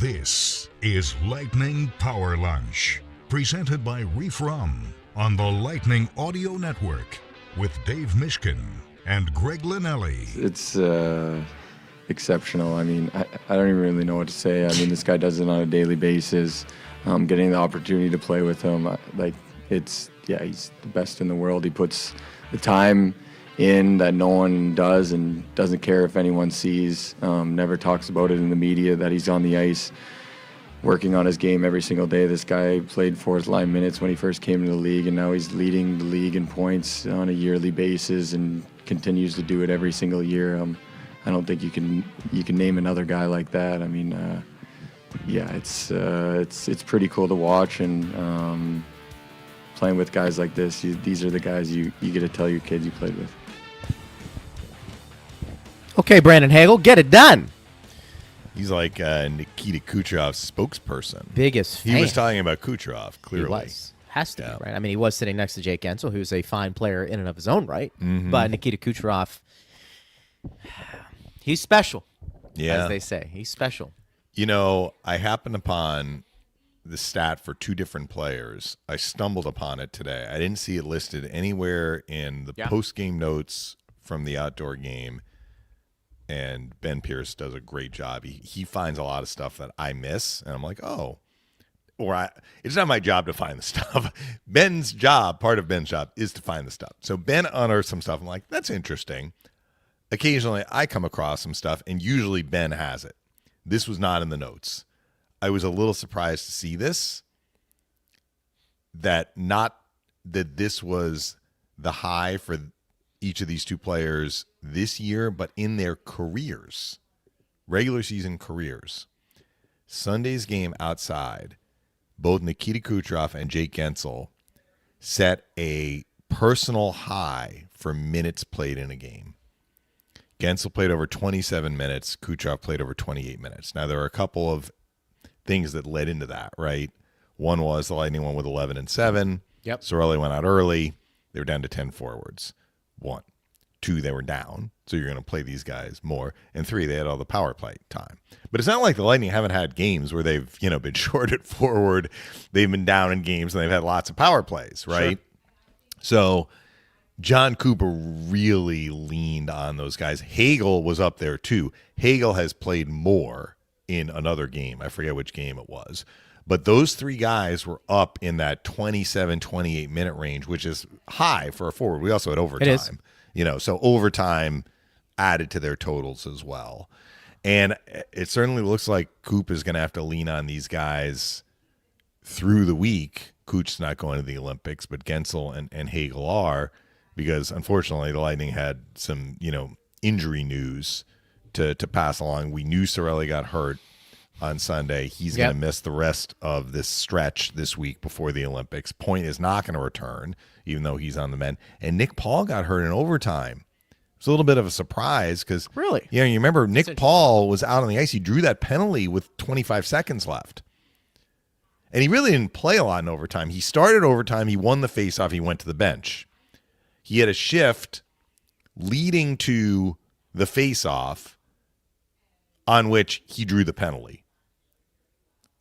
This is Lightning Power Lunch, presented by Reef Rum on the Lightning Audio Network with Dave Mishkin and Greg Linnelli. It's exceptional. I mean, I don't even really know what to say. I mean, this guy does it on a daily basis. Getting the opportunity to play with him, he's the best in the world. He puts the time in that no one does and doesn't care if anyone sees, never talks about it in the media that he's on the ice working on his game every single day. This guy played fourth line minutes when he first came into the league, and now he's leading the league in points on a yearly basis and continues to do it every single year. I don't think you can name another guy like that. I mean, it's pretty cool to watch, and playing with guys like this, these are the guys you get to tell your kids you played with. Okay, Brandon Hagel, get it done. He's like Nikita Kucherov's spokesperson. Biggest fan. He was talking about Kucherov, clearly. He was. Has to be, right? I mean, he was sitting next to Jake Guentzel, who's a fine player in and of his own right. Mm-hmm. But Nikita Kucherov, he's special, as they say. He's special. You know, I happened upon the stat for two different players. I stumbled upon it today. I didn't see it listed anywhere in the post-game notes from the outdoor game. And Ben Pierce does a great job. He finds a lot of stuff that I miss, and I'm like, it's not my job to find the stuff. Part of Ben's job is to find the stuff. So Ben unearthed some stuff. I'm like, that's interesting. Occasionally, I come across some stuff, and usually Ben has it. This was not in the notes. I was a little surprised to see this, that this was the high for each of these two players this year, but in their careers, regular season careers. Sunday's game outside, both Nikita Kucherov and Jake Guentzel set a personal high for minutes played in a game. Guentzel played over 27 minutes. Kucherov played over 28 minutes. Now, there are a couple of things that led into that, right? One was the Lightning won with 11 and 7. Yep. Cirelli went out early. They were down to 10 forwards. 1. 2, they were down, so you're going to play these guys more. And 3, they had all the power play time. But it's not like the Lightning haven't had games where they've, been short at forward. They've been down in games, and they've had lots of power plays, right? Sure. So John Cooper really leaned on those guys. Hagel was up there, too. Hagel has played more in another game. I forget which game it was. But those 3 guys were up in that 27, 28-minute range, which is high for a forward. We also had overtime. It is. So overtime added to their totals as well. And it certainly looks like Coop is going to have to lean on these guys through the week. Coop's not going to the Olympics, but Guentzel and Hagel are, because unfortunately the Lightning had some, injury news to pass along. We knew Cirelli got hurt on Sunday. He's going to miss the rest of this stretch this week before the Olympics. Point is not going to return, even though he's on the mend. And Nick Paul got hurt in overtime. It's a little bit of a surprise because, really, you remember Nick Paul was out on the ice. He drew that penalty with 25 seconds left. And he really didn't play a lot in overtime. He started overtime. He won the faceoff. He went to the bench. He had a shift leading to the faceoff on which he drew the penalty.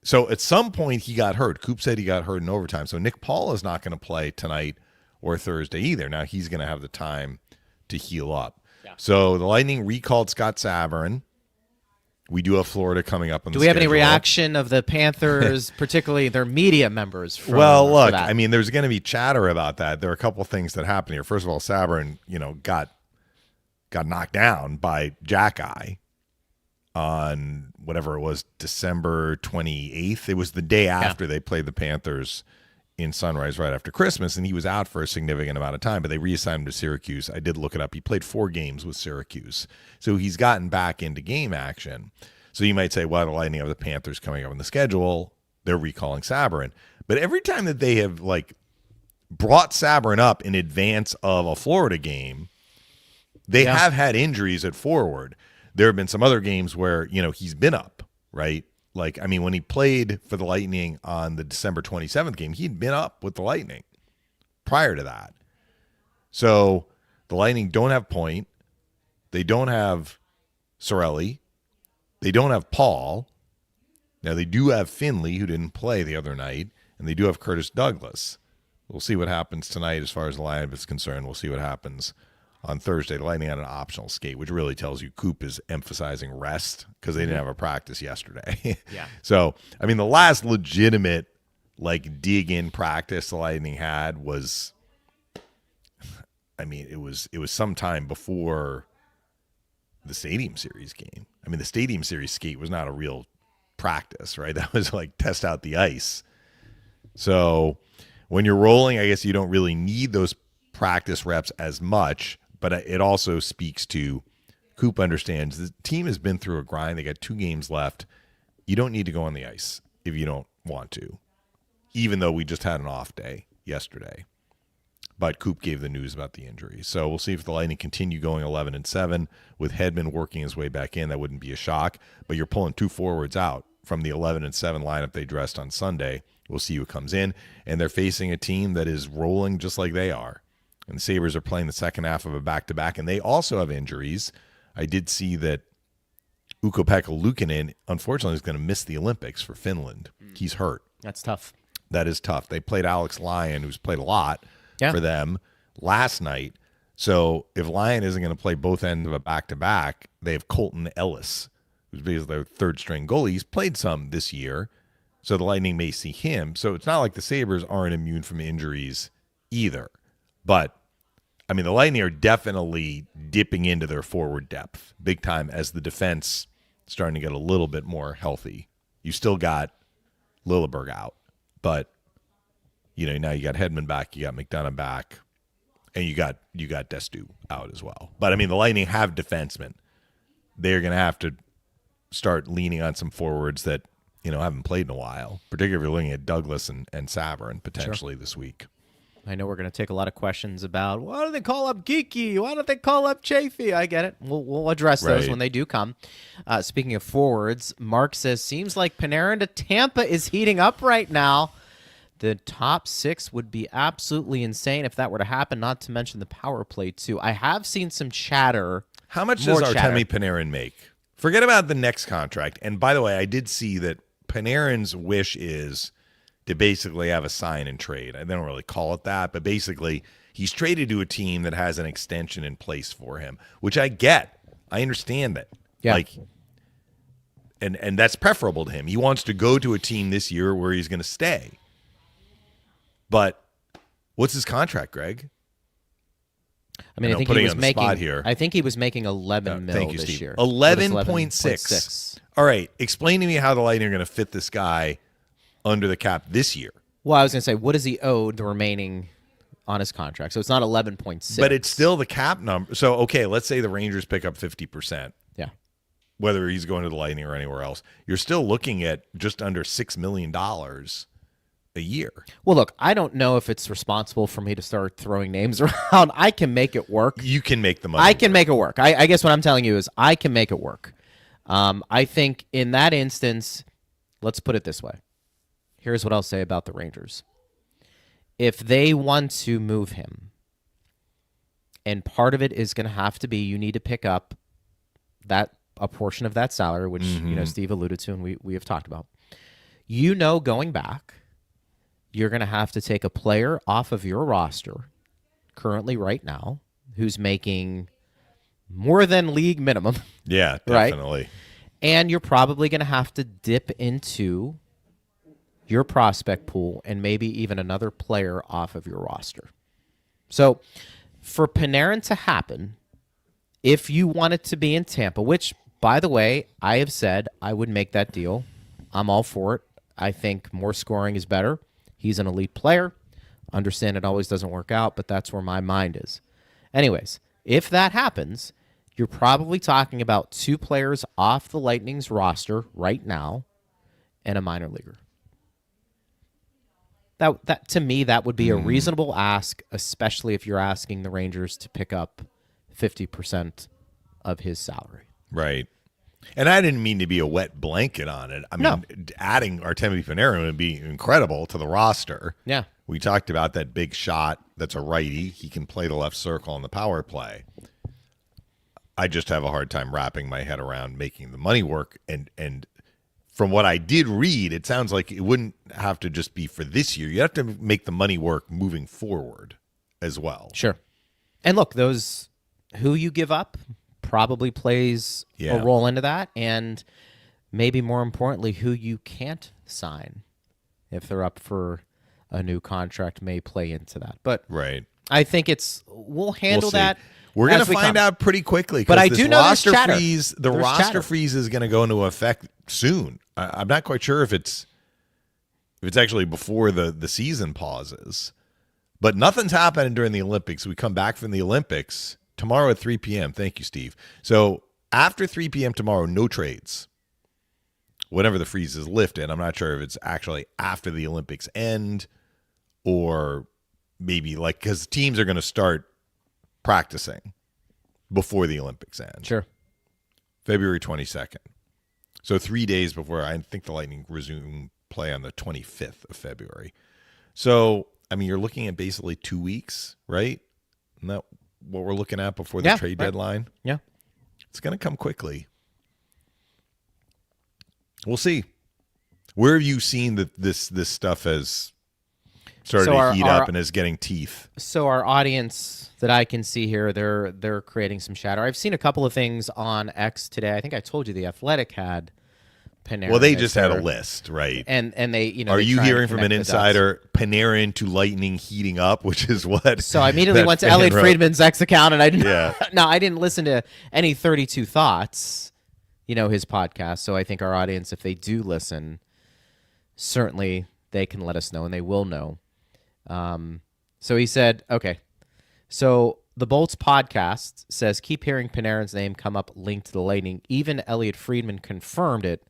So at some point he got hurt. Coop said he got hurt in overtime. So Nick Paul is not going to play tonight or Thursday either. Now he's going to have the time to heal up. Yeah. So the Lightning recalled Scott Sabourin. We do have Florida coming up on the schedule. Do we have any reaction of the Panthers, particularly their media members? Well, look, I mean, there's going to be chatter about that. There are a couple of things that happen here. First of all, Sabourin, got knocked down by Jack-Eye on whatever it was, December 28th. It was the day after they played the Panthers in Sunrise right after Christmas, and he was out for a significant amount of time, but they reassigned him to Syracuse. I did look it up. He played 4 games with Syracuse, so he's gotten back into game action. So you might say, well, the Lightning have the Panthers coming up on the schedule. They're recalling Sabourin. But every time that they have, brought Sabourin up in advance of a Florida game, they have had injuries at forward. There have been some other games where, he's been up, right? When he played for the Lightning on the December 27th game, he'd been up with the Lightning prior to that. So the Lightning don't have Point. They don't have Cirelli. They don't have Paul. Now, they do have Finley, who didn't play the other night, and they do have Curtis Douglas. We'll see what happens tonight as far as the lineup is concerned. We'll see what happens on Thursday. The Lightning had an optional skate, which really tells you Coop is emphasizing rest because they didn't have a practice yesterday. Yeah. So, I mean, the last legitimate, dig-in practice the Lightning had was, I mean, it was sometime before the Stadium Series game. I mean, the Stadium Series skate was not a real practice, right? That was test out the ice. So when you're rolling, I guess you don't really need those practice reps as much, but it also speaks to Coop understands the team has been through a grind. They got 2 games left. You don't need to go on the ice if you don't want to, even though we just had an off day yesterday. But Coop gave the news about the injury. So we'll see if the Lightning continue going 11-7 with Hedman working his way back in. That wouldn't be a shock. But you're pulling 2 forwards out from the 11-7 lineup they dressed on Sunday. We'll see who comes in. And they're facing a team that is rolling just like they are. And the Sabres are playing the second half of a back-to-back. And they also have injuries. I did see that Ukko-Pekka Luukkonen, unfortunately, is going to miss the Olympics for Finland. He's hurt. That's tough. That is tough. They played Alex Lyon, who's played a lot for them last night. So if Lyon isn't going to play both ends of a back-to-back, they have Colton Ellis, who's basically their third-string goalie. He's played some this year, so the Lightning may see him. So it's not like the Sabres aren't immune from injuries either. But, I mean, the Lightning are definitely dipping into their forward depth big time as the defense starting to get a little bit more healthy. You still got Lilleberg out, but now you got Hedman back, you got McDonough back, and you got Destu out as well. But I mean, the Lightning have defensemen. They're going to have to start leaning on some forwards that haven't played in a while, particularly if you're looking at Douglas and Sabrin potentially this week. I know we're going to take a lot of questions about why do they call up Geeky? Why don't they call up Chafee? I get it. We'll address those when they do come. Speaking of forwards, Mark says, seems like Panarin to Tampa is heating up right now. The top 6 would be absolutely insane if that were to happen, not to mention the power play, too. I have seen some chatter. How much does Artemi Panarin make? Forget about the next contract. And by the way, I did see that Panarin's wish is to basically have a sign and trade. I don't really call it that, but basically he's traded to a team that has an extension in place for him, which I get. I understand that. Yeah. And that's preferable to him. He wants to go to a team this year where he's going to stay. But what's his contract, Greg? I mean, I think he was making here. I think he was making 11 mil this Steve. year. 11.6. All right, explain to me how the Lightning are going to fit this guy under the cap this year. Well, I was going to say, what does he owe the remaining on his contract? So it's not 11.6. But it's still the cap number. So, okay, let's say the Rangers pick up 50%. Yeah. Whether he's going to the Lightning or anywhere else. You're still looking at just under $6 million a year. Well, look, I don't know if it's responsible for me to start throwing names around. I can make it work. You can make the money. I can make it work. I guess what I'm telling you is I can make it work. I think in that instance, let's put it this way. Here's what I'll say about the Rangers. If they want to move him, and part of it is going to have to be you need to pick up a portion of that salary, which Steve alluded to and we have talked about. Going back, you're going to have to take a player off of your roster currently right now who's making more than league minimum. Yeah, definitely. Right? And you're probably going to have to dip into your prospect pool and maybe even another player off of your roster. So for Panarin to happen, if you want it to be in Tampa, which, by the way, I have said I would make that deal. I'm all for it. I think more scoring is better. He's an elite player. Understand it always doesn't work out, but that's where my mind is. Anyways, if that happens, you're probably talking about 2 players off the Lightning's roster right now and a minor leaguer. That to me, that would be a reasonable ask, especially if you're asking the Rangers to pick up 50% of his salary. Right. And I didn't mean to be a wet blanket on it. I mean, adding Artemi Panarin would be incredible to the roster. Yeah. We talked about that big shot that's a righty. He can play the left circle on the power play. I just have a hard time wrapping my head around making the money work and from what I did read, it sounds like it wouldn't have to just be for this year. You have to make the money work moving forward as well. Sure. And look, those who you give up probably plays a role into that, and maybe more importantly, who you can't sign if they're up for a new contract may play into that. But right. I think we'll handle that. We're going to find out pretty quickly. But I do know roster there's chatter. freeze. The roster freeze is going to go into effect soon. I'm not quite sure if it's actually before the season pauses. But nothing's happening during the Olympics. We come back from the Olympics tomorrow at 3 p.m. Thank you, Steve. So after 3 p.m. tomorrow, no trades. Whenever the freeze is lifted, I'm not sure if it's actually after the Olympics end or maybe because teams are going to start practicing before the Olympics end. Sure. February 22nd. So 3 days before, I think the Lightning resume play on the 25th of February. So, I mean, you're looking at basically 2 weeks, right? Isn't that what we're looking at before the trade deadline? Yeah. It's going to come quickly. We'll see. Where have you seen that this stuff has started to heat up and is getting teeth? So our audience that I can see here, they're creating some chatter. I've seen a couple of things on X today. I think I told you The Athletic had Panarin. Well, they just had a list, right? And they, are you hearing from an insider Panarin to Lightning heating up, which is what? So I immediately went to Elliot Friedman's X account, and I didn't. Yeah. No, I didn't listen to any 32 Thoughts, his podcast. So I think our audience, if they do listen, certainly they can let us know, and they will know. So he said, okay. So the Bolts podcast says, keep hearing Panarin's name come up linked to the Lightning. Even Elliot Friedman confirmed it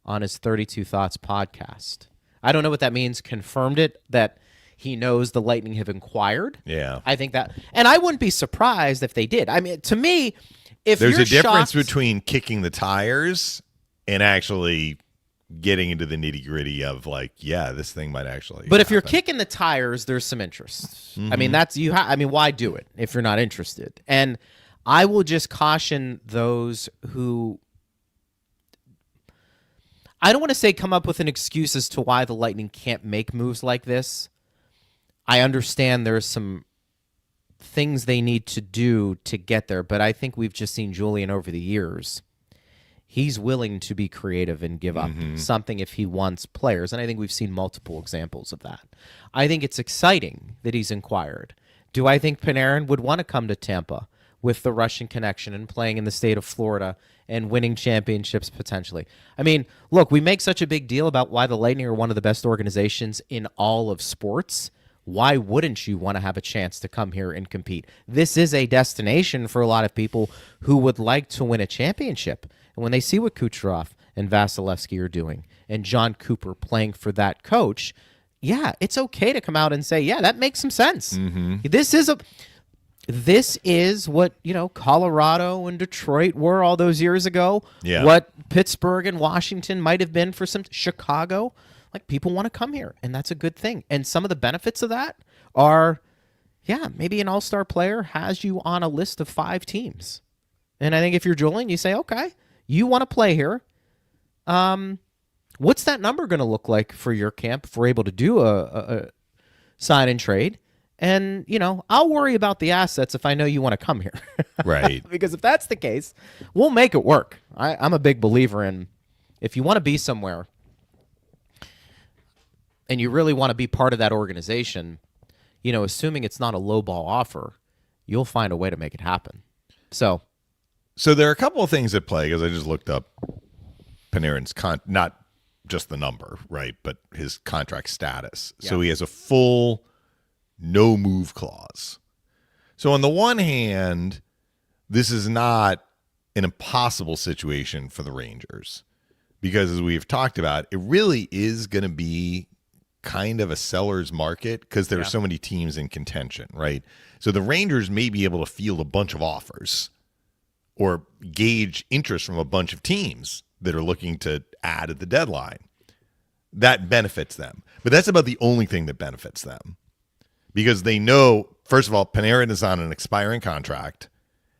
on his 32 Thoughts podcast. I don't know what that means. Confirmed it, that he knows the Lightning have inquired. Yeah. I think that, and I wouldn't be surprised if they did. I mean, to me, if there's you're a difference shocked, between kicking the tires and actually getting into the nitty gritty of this thing might actually. But if happen. you're kicking the tires, there's some interest. I mean, why do it if you're not interested? And I will just caution those who, I don't want to say come up with an excuse as to why the Lightning can't make moves like this. I understand there's some things they need to do to get there, but I think we've just seen Julian over the years. He's willing to be creative and give up something if he wants players, and I think we've seen multiple examples of that. I think it's exciting that he's inquired. Do I think Panarin would want to come to Tampa with the Russian connection and playing in the state of Florida and winning championships potentially? I mean, look, we make such a big deal about why the Lightning are one of the best organizations in all of sports. Why wouldn't you want to have a chance to come here and compete? This is a destination for a lot of people who would like to win a championship. And when they see what Kucherov and Vasilevsky are doing and John Cooper playing for that coach, yeah, it's okay to come out and say, yeah, that makes some sense. This is what, Colorado and Detroit were all those years ago. Yeah. What Pittsburgh and Washington might have been for some Chicago. Like, people want to come here, and that's a good thing. And some of the benefits of that are, maybe an all-star player has you on a list of 5 teams. And I think if you're Julian, you say, okay, you want to play here. What's that number going to look like for your camp if we're able to do a sign and trade? And, I'll worry about the assets if I know you want to come here. Right. Because if that's the case, we'll make it work. I'm a big believer in, if you want to be somewhere and you really want to be part of that organization, assuming it's not a lowball offer, you'll find a way to make it happen. So there are a couple of things at play, because I just looked up Panarin's not just the number, right, but his contract status. Yeah. So he has a full no move clause. So on the one hand, this is not an impossible situation for the Rangers, because as we've talked about, it really is going to be kind of a seller's market because there are so many teams in contention, right? So the Rangers may be able to field a bunch of offers or gauge interest from a bunch of teams that are looking to add at the deadline. That benefits them. But that's about the only thing that benefits them, because they know, first of all, Panarin is on an expiring contract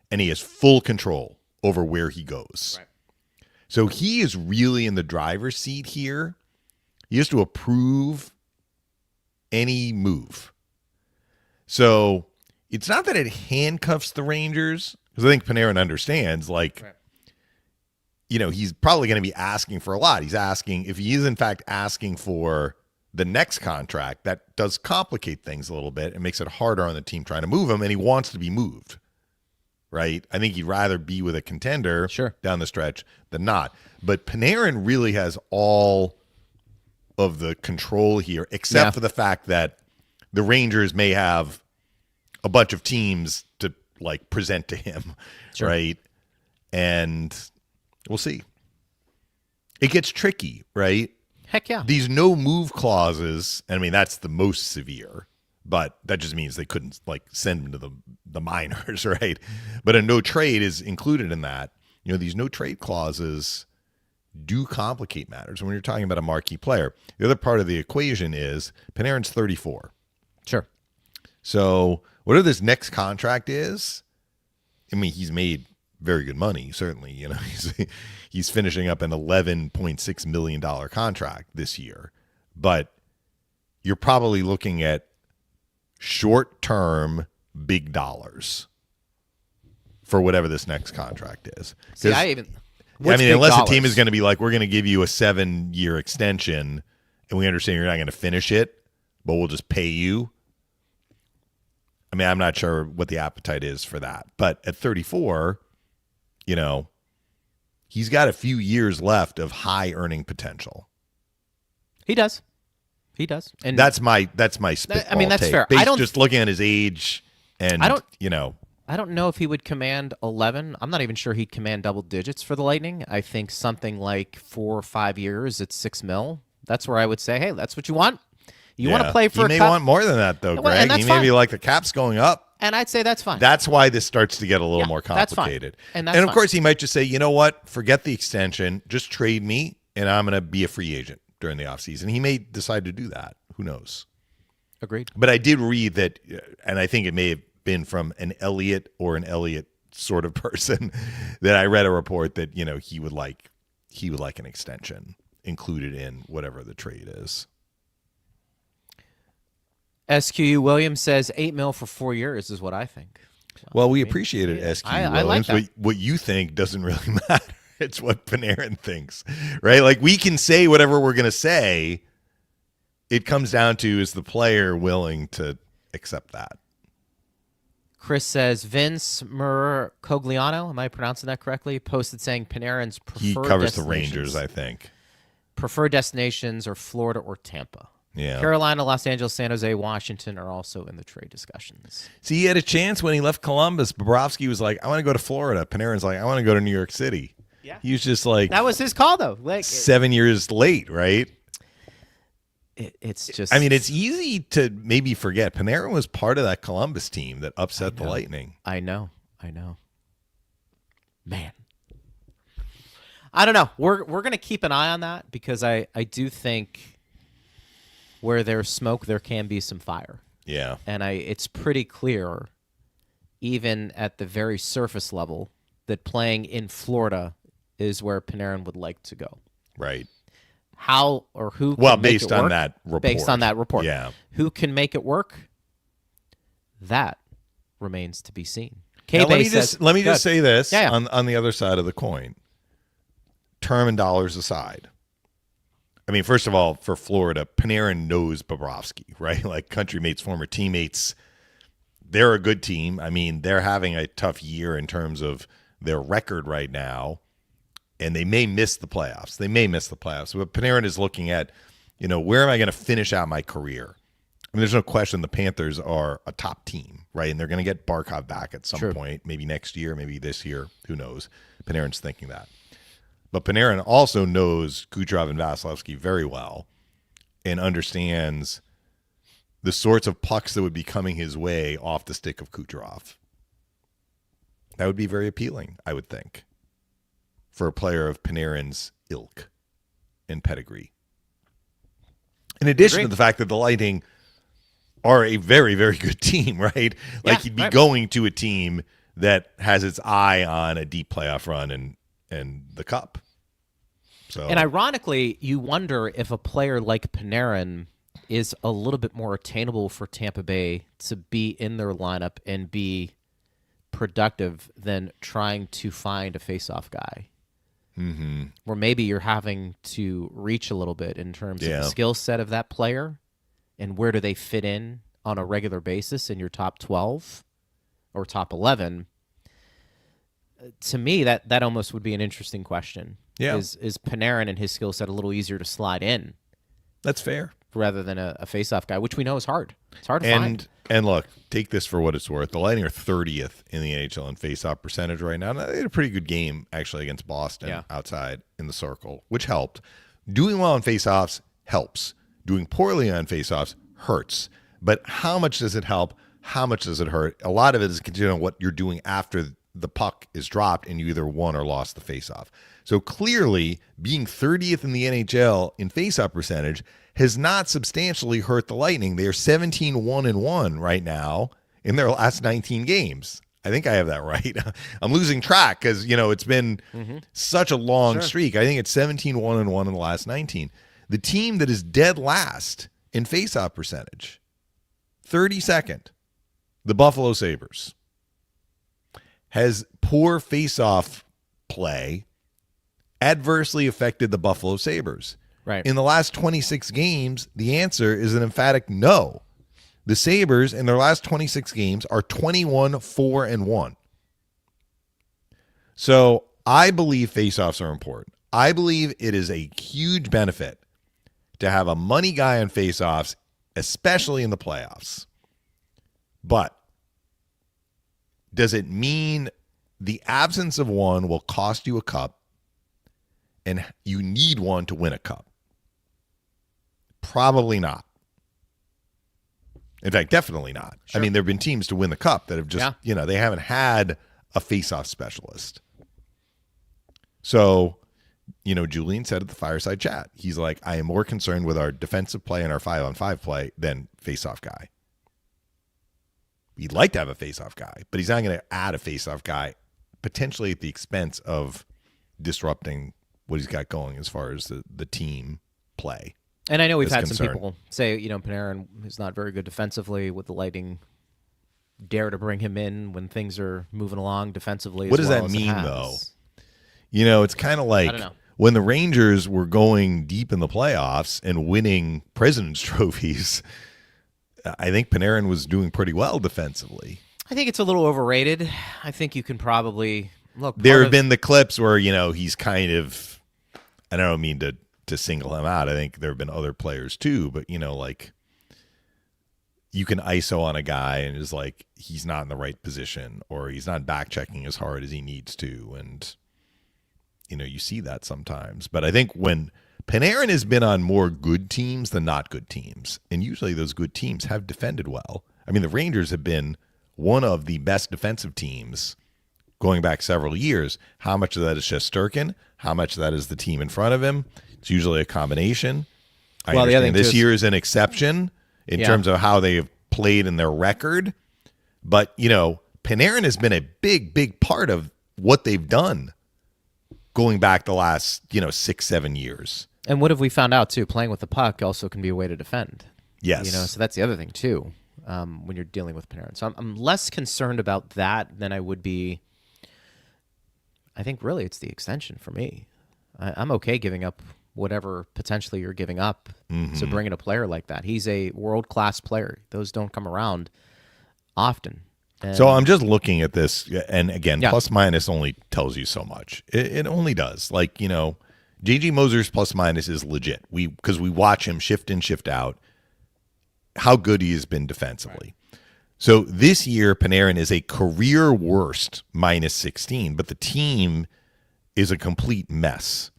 and he has full control over where he goes. Right. So he is really in the driver's seat here. He has to approve any move. So it's not that it handcuffs the Rangers, because I think Panarin understands, like, he's probably going to be asking for a lot. He's asking, if he is in fact asking for the next contract, that does complicate things a little bit. It makes it harder on the team trying to move him, and he wants to be moved, right? I think he'd rather be with a contender down the stretch than not. But Panarin really has all of the control here, except for the fact that the Rangers may have a bunch of teams to like present to him, right? And we'll see. It gets tricky, right? Heck yeah. These no move clauses, I mean, that's the most severe, but that just means they couldn't like send him to the minors, right? But a no trade is included in that. These no trade clauses do complicate matters when you're talking about a marquee player. The other part of the equation is Panarin's 34. Sure. So whatever this next contract is, I mean, he's made very good money, certainly. He's finishing up an $11.6 million contract this year. But you're probably looking at short-term big dollars for whatever this next contract is. Unless the team is going to be like, we're going to give you a 7-year extension, and we understand you're not going to finish it, but we'll just pay you. I mean, I'm not sure what the appetite is for that. But at 34, he's got a few years left of high earning potential. He does. And that's my spitball I mean, that's take. fair. Just looking at his age and, I don't know if he would command 11. I'm not even sure he'd command double digits for the Lightning. I think something like 4 or 5 years at $6 million. That's where I would say, hey, that's what you want. You want to play for he may want more than that, though, Greg. He may be like, the cap's going up. And I'd say that's fine. That's why this starts to get a little more complicated. That's fine. And of course, he might just say, you know what? Forget the extension. Just trade me, and I'm going to be a free agent during the offseason. He may decide to do that. Who knows? Agreed. But I did read that, and I think it may have been from an Elliott or an Elliott sort of person, that I read a report that, he would like an extension included in whatever the trade is. SQU Williams says $8 million for 4 years is what I think. Well, we appreciate it, SQU Williams. I like that. What you think doesn't really matter. It's what Panarin thinks, right? Like, we can say whatever we're going to say. It comes down to, is the player willing to accept that? Chris says Vince Cogliano, am I pronouncing that correctly? Posted saying Panarin's preferred He covers the Rangers, I think. Preferred destinations are Florida or Tampa. Yeah. Carolina, Los Angeles, San Jose, Washington are also in the trade discussions. See, he had a chance when he left Columbus. Bobrovsky was like, I want to go to Florida. Panarin's like, I want to go to New York City. Yeah. He was just like... That was his call, though. 7 years late, right? It's just... I mean, it's easy to maybe forget. Panarin was part of that Columbus team that upset the Lightning. I know. Man. I don't know. We're going to keep an eye on that, because I do think... where there's smoke, there can be some fire. Yeah. And it's pretty clear, even at the very surface level, that playing in Florida is where Panarin would like to go. Right. How or who can Well, make based it work? on that report. Based on that report. Yeah. Who can make it work? That remains to be seen. Now, let me just say this Yeah. on the other side of the coin. Term and dollars aside. I mean, first of all, for Florida, Panarin knows Bobrovsky, right? Like, country mates, former teammates. They're a good team. I mean, they're having a tough year in terms of their record right now, and they may miss the playoffs. But Panarin is looking at, where am I going to finish out my career? I mean, there's no question the Panthers are a top team, right? And they're going to get Barkov back at some point, maybe next year, maybe this year. Who knows? Panarin's thinking that. But Panarin also knows Kucherov and Vasilevsky very well and understands the sorts of pucks that would be coming his way off the stick of Kucherov. That would be very appealing, I would think, for a player of Panarin's ilk and pedigree. In addition to the fact that the Lightning are a very, very good team, right? Like, he'd be going to a team that has its eye on a deep playoff run and the cup. So, And ironically, you wonder if a player like Panarin is a little bit more attainable for Tampa Bay to be in their lineup and be productive than trying to find a face-off guy. mm-hmm. Where maybe you're having to reach a little bit in terms of the skill set of that player and where do they fit in on a regular basis in your top 12 or top 11. To me, that almost would be an interesting question. Yeah. Is Panarin and his skill set a little easier to slide in That's fair. rather than a face-off guy, which we know is hard. It's hard to find. And look, take this for what it's worth. The Lightning are 30th in the NHL in face-off percentage right now. Now, they had a pretty good game, actually, against Boston outside in the circle, which helped. Doing well on face-offs helps. Doing poorly on face-offs hurts. But how much does it help? How much does it hurt? A lot of it is contingent on what you're doing after the puck is dropped and you either won or lost the face-off. So clearly, being 30th in the NHL in face-off percentage has not substantially hurt the Lightning. They are 17-1-1 right now in their last 19 games. I think I have that right. I'm losing track because, it's been such a long streak. I think it's 17-1-1 in the last 19. The team that is dead last in face-off percentage, 32nd, the Buffalo Sabres, has poor face-off play adversely affected the Buffalo Sabres. Right. In the last 26 games, the answer is an emphatic no. The Sabres in their last 26 games are 21-4-1. So I believe faceoffs are important. I believe it is a huge benefit to have a money guy on faceoffs, especially in the playoffs. But does it mean the absence of one will cost you a cup and you need one to win a cup? Probably not. In fact, definitely not. Sure. I mean, there have been teams to win the cup that have just, they haven't had a face-off specialist. So, Julian said at the fireside chat, he's like, I am more concerned with our defensive play and our 5-on-5 play than face-off guy. He'd like to have a face-off guy, but he's not going to add a face-off guy potentially at the expense of disrupting what he's got going as far as the team play. And I know we've had some people say, Panarin is not very good defensively. With the Lightning dare to bring him in when things are moving along defensively. What does that mean, though? It's kind of like when the Rangers were going deep in the playoffs and winning President's trophies, I think Panarin was doing pretty well defensively. I think it's a little overrated. I think you can probably look. There have been the clips where, he's kind of, I don't mean to single him out. I think there have been other players too, but like you can ISO on a guy and it's like he's not in the right position or he's not back checking as hard as he needs to. And, you see that sometimes. But I think when Panarin has been on more good teams than not good teams, and usually those good teams have defended well. I mean, the Rangers have been one of the best defensive teams going back several years. How much of that is Shesterkin? How much of that is the team in front of him? It's usually a combination. I understand this year is an exception in terms of how they have played in their record. But, Panarin has been a big, big part of what they've done going back the last, 6-7 years. And what have we found out, too? Playing with the puck also can be a way to defend. Yes. So that's the other thing, too, when you're dealing with Panarin. So I'm less concerned about that than I would be. I think really it's the extension for me. I'm okay giving up whatever potentially you're giving up to bring in a player like that. He's a world-class player. Those don't come around often. And so I'm just looking at this, and again, plus minus only tells you so much. It only does. Like, J.G. Moser's plus minus is legit. Because we watch him shift in, shift out, how good he has been defensively. Right. So this year, Panarin is a career worst minus 16, but the team is a complete mess.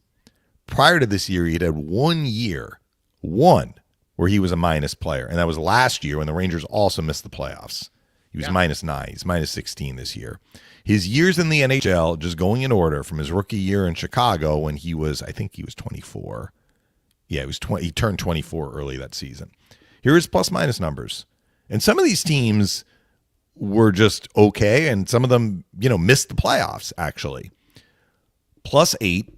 Prior to this year, he had 1 year, where he was a minus player. And that was last year when the Rangers also missed the playoffs. He was minus 9. He's minus 16 this year. His years in the NHL, just going in order from his rookie year in Chicago when he was, I think he was 24. Yeah, he turned 24 early that season. Here are his plus minus numbers. And some of these teams were just okay, and some of them, missed the playoffs, actually. +8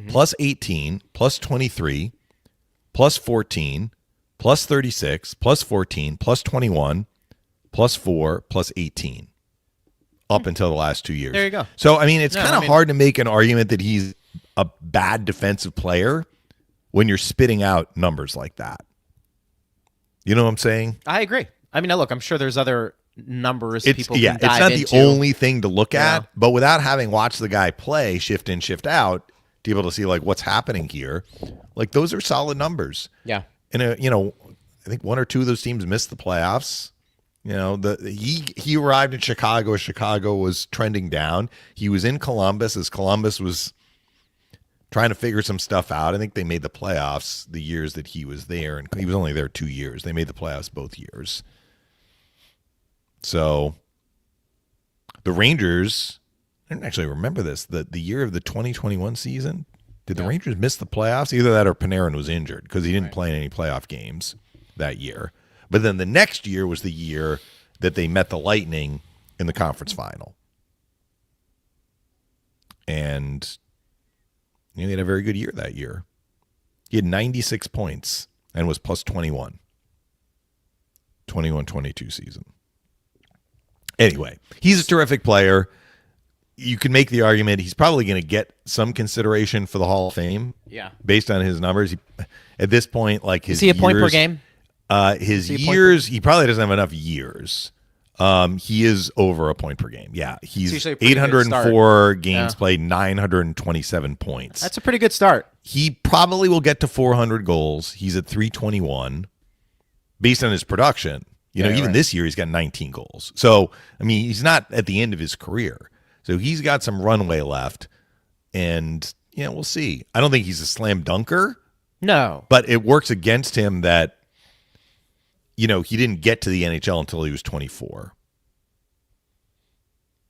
plus 18, plus 23, plus 14, plus 36, plus 14, plus 21, plus 4, plus 18 up until the last 2 years. There you go. So, I mean, it's kind of hard to make an argument that he's a bad defensive player when you're spitting out numbers like that. You know what I'm saying? I agree. I mean, now look, I'm sure there's other numbers people can dive it's not into. the only thing to look at, but without having watched the guy play shift in, shift out, to be able to see like what's happening here, like those are solid numbers. Yeah. And I think one or two of those teams missed the playoffs. You know, he arrived in Chicago as Chicago was trending down. He was in Columbus as Columbus was trying to figure some stuff out. I think they made the playoffs the years that he was there, and he was only there 2 years. They made the playoffs both years. So the Rangers, I don't actually remember this, the year of the 2021 season, did the Rangers miss the playoffs? Either that or Panarin was injured because he didn't play in any playoff games that year. But then the next year was the year that they met the Lightning in the conference final. And he had a very good year that year. He had 96 points and was plus 21. 21-22 season. Anyway, he's a terrific player. You can make the argument he's probably going to get some consideration for the Hall of Fame. Yeah. Based on his numbers. At this point, like his Is he a point per game? His years, he probably doesn't have enough years. He is over a point per game. Yeah, he's 804 games played, 927 points. That's a pretty good start. He probably will get to 400 goals. He's at 321 based on his production. Even this year he's got 19 goals. So, I mean, he's not at the end of his career. So he's got some runway left. And, we'll see. I don't think he's a slam dunker. No. But it works against him that he didn't get to the NHL until he was 24.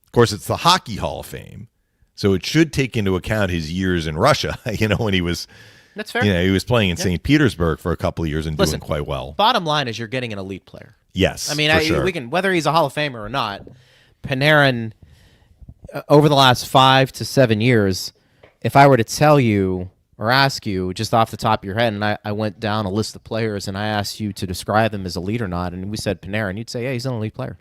Of course, it's the Hockey Hall of Fame, so it should take into account his years in Russia, when he was That's fair. He was playing in St. Petersburg for a couple of years and doing quite well. Bottom line is you're getting an elite player. Yes, I mean, sure. we can, whether he's a Hall of Famer or not, Panarin, over the last 5 to 7 years, if I were to tell you or ask you just off the top of your head, and I went down a list of players and I asked you to describe them as elite or not, and we said Panarin, you'd say, yeah, he's an elite player.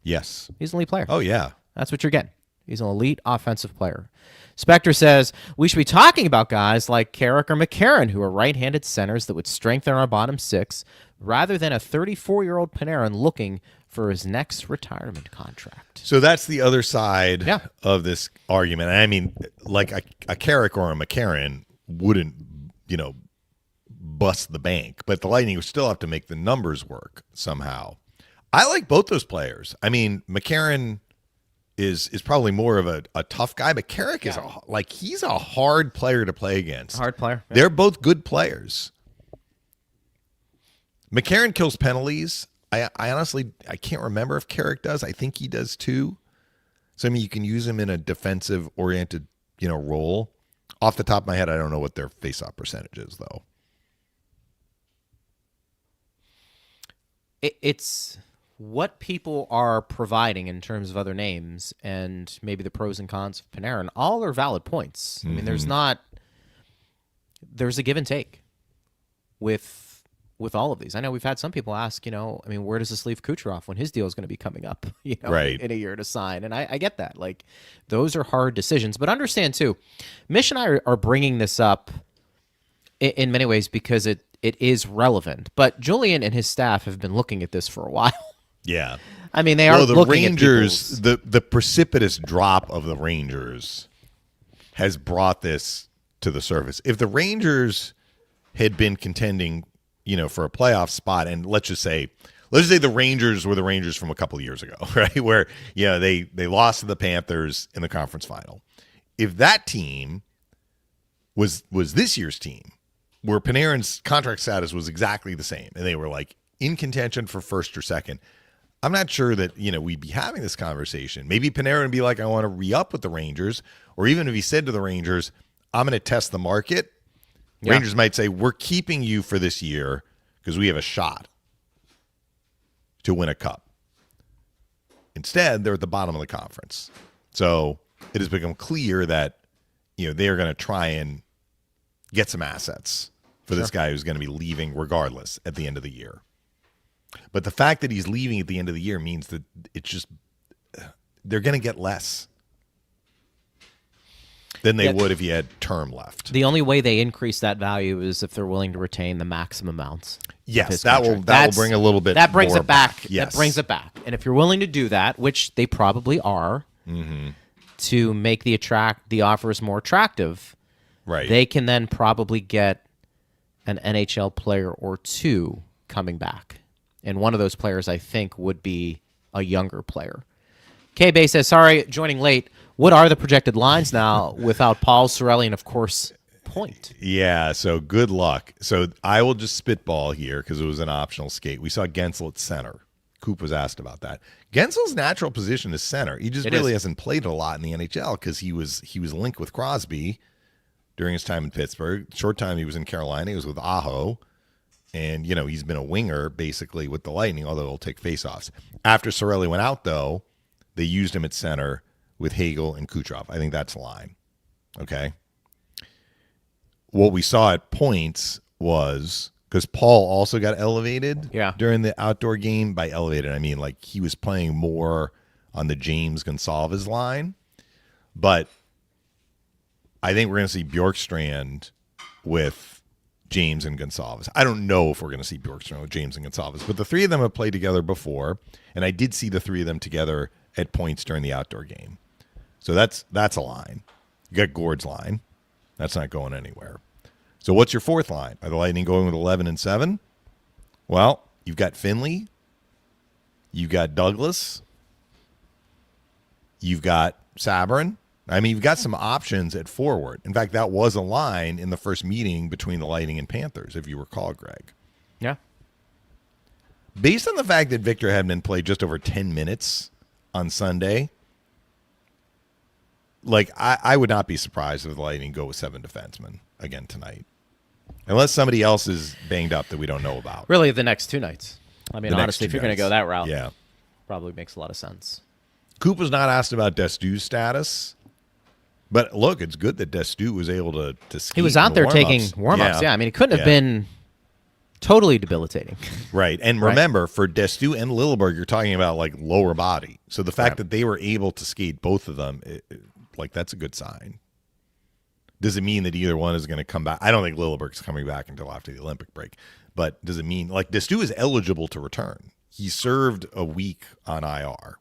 Yes. He's an elite player. Oh, yeah. That's what you're getting. He's an elite offensive player. Spectre says, we should be talking about guys like Carrick or McCarron, who are right-handed centers that would strengthen our bottom six, rather than a 34-year-old Panarin looking for his next retirement contract. So that's the other side of this argument. I mean, like a Carrick or a McCarron wouldn't, bust the bank, but the Lightning would still have to make the numbers work somehow. I like both those players. I mean, McCarron is probably more of a tough guy, but Carrick is he's a hard player to play against. Hard player. Yeah. They're both good players. McCarron kills penalties. I honestly can't remember if Carrick does. I think he does too. So I mean, you can use him in a defensive oriented, role. Off the top of my head, I don't know what their face-off percentage is though. It's what people are providing in terms of other names and maybe the pros and cons of Panarin. All are valid points. I mean, there's a give and take with all of these. I know we've had some people ask, where does this leave Kucherov when his deal is going to be coming up, right, in a year to sign? And I get that. Like, those are hard decisions. But understand, too, Mish and I are bringing this up in many ways because it is relevant. But Julian and his staff have been looking at this for a while. Yeah. I mean, they are the looking Rangers, at the precipitous drop of the Rangers has brought this to the surface. If the Rangers had been contending, for a playoff spot, and let's just say the Rangers were the Rangers from a couple of years ago, right? Where, they lost to the Panthers in the conference final. If that team was this year's team, where Panarin's contract status was exactly the same, and they were like in contention for first or second, I'm not sure that, we'd be having this conversation. Maybe Panarin would be like, I want to re-up with the Rangers, or even if he said to the Rangers, I'm going to test the market, Rangers might say, we're keeping you for this year because we have a shot to win a cup. Instead, they're at the bottom of the conference. So it has become clear that, they are going to try and get some assets for this guy who's going to be leaving regardless at the end of the year. But the fact that he's leaving at the end of the year means that it's just they're going to get less than they would if he had term left. The only way they increase that value is if they're willing to retain the maximum amounts. Yes, that will bring a little bit. That brings more it back. Yes. That brings it back. And if you're willing to do that, which they probably are, to make the offers more attractive, right? They can then probably get an NHL player or two coming back. And one of those players, I think, would be a younger player. K-Bay says, sorry, joining late. What are the projected lines now without Paul, Cirelli, and, of course, Point? Yeah, so good luck. So I will just spitball here because it was an optional skate. We saw Gensel at center. Coop was asked about that. Gensel's natural position is center. He just hasn't played a lot in the NHL because he was linked with Crosby during his time in Pittsburgh. Short time he was in Carolina. He was with Aho. And, he's been a winger basically with the Lightning, although he'll take faceoffs. After Cirelli went out, though, they used him at center with Hagel and Kucherov. I think that's a line. Okay. What we saw at points was, because Paul also got elevated during the outdoor game. By elevated, I mean like he was playing more on the James Gonsalves line. But I think we're going to see Bjorkstrand with James and Gonsalves. I don't know if we're going to see Bjorkstrand with James and Gonsalves, but the three of them have played together before, and I did see the three of them together at points during the outdoor game. So that's a line. You got Gord's line. That's not going anywhere. So what's your fourth line? Are the Lightning going with 11 and 7? Well, you've got Finley. You've got Douglas. You've got Sabrin. I mean, you've got some options at forward. In fact, that was a line in the first meeting between the Lightning and Panthers, if you recall, Greg. Yeah. Based on the fact that Victor Hedman played just over 10 minutes on Sunday, like I would not be surprised if the Lightning go with 7 defensemen again tonight. Unless somebody else is banged up that we don't know about. Really, the next 2 nights. I mean, honestly, if you're going to go that route, yeah, probably makes a lot of sense. Coop was not asked about Destu's status. But look, it's good that Destu was able to skate. He was out there taking warm-ups. Yeah, I mean, it couldn't have been totally debilitating. Right. And remember, for Destu and Lilleberg, you're talking about like lower body. So the fact that they were able to skate both of them, that's a good sign. Does it mean that either one is going to come back? I don't think Lilleberg's coming back until after the Olympic break. But does it mean, like, Destu is eligible to return? He served a week on IR.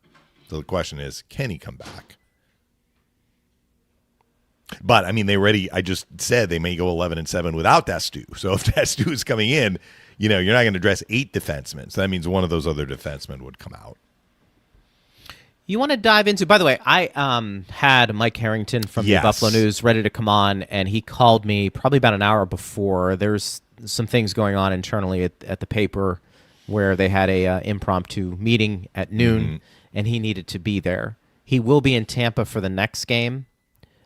So the question is, can he come back? But, I mean, I just said they may go 11 and 7 without Destu. So if Destu is coming in, you're not going to dress 8 defensemen. So that means one of those other defensemen would come out. You want to dive into, by the way, I had Mike Harrington from the Buffalo News ready to come on, and he called me probably about an hour before. There's some things going on internally at the paper where they had a impromptu meeting at noon, and he needed to be there. He will be in Tampa for the next game,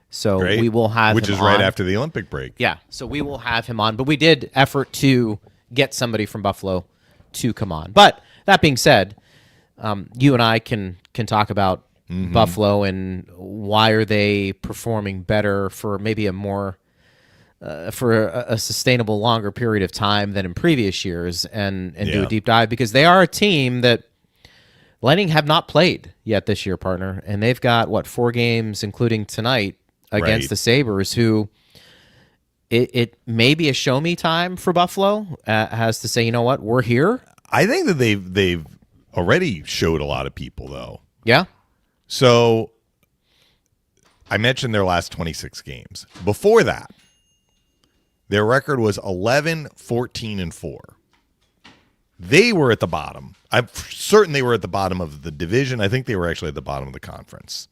so we will have him on. Which is right after the Olympic break. Yeah, so we will have him on, but we did effort to get somebody from Buffalo to come on. But that being said, you and I can talk about Buffalo and why are they performing better for maybe a more for a sustainable longer period of time than in previous years, and do a deep dive, because they are a team that Lightning have not played yet this year, partner, and they've got 4 games, including tonight against the Sabres, who it may be a show me time for Buffalo, has to say, you know what, we're here. I think that they've already showed a lot of people, though. Yeah. So I mentioned their last 26 games. Before that, their record was 11-14-4. They were at the bottom. I'm certain they were at the bottom of the division. I think they were actually at the bottom of the conference.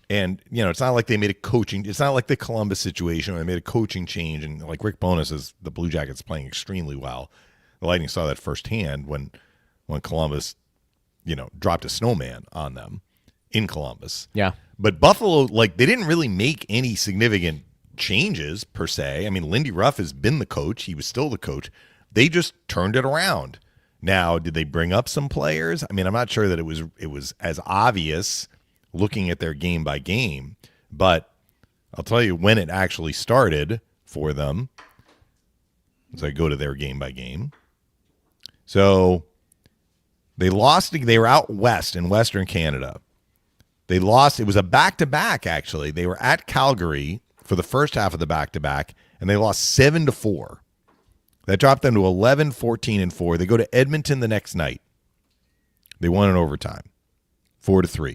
And, it's not like they made it's not like the Columbus situation where they made a coaching change. And like Rick Bowness is the Blue Jackets playing extremely well. The Lightning saw that firsthand when Columbus, dropped a snowman on them in Columbus. Yeah. But Buffalo, they didn't really make any significant changes per se. I mean, Lindy Ruff has been the coach. He was still the coach. They just turned it around. Now, did they bring up some players? I mean, I'm not sure that it was as obvious looking at their game by game, but I'll tell you when it actually started for them. So I go to their game by game. So they lost. They were out west in Western Canada. They lost. It was a back-to-back, actually. They were at Calgary for the first half of the back-to-back, and they lost 7-4. That dropped them to 11-14-4. They go to Edmonton the next night. They won in overtime, 4-3.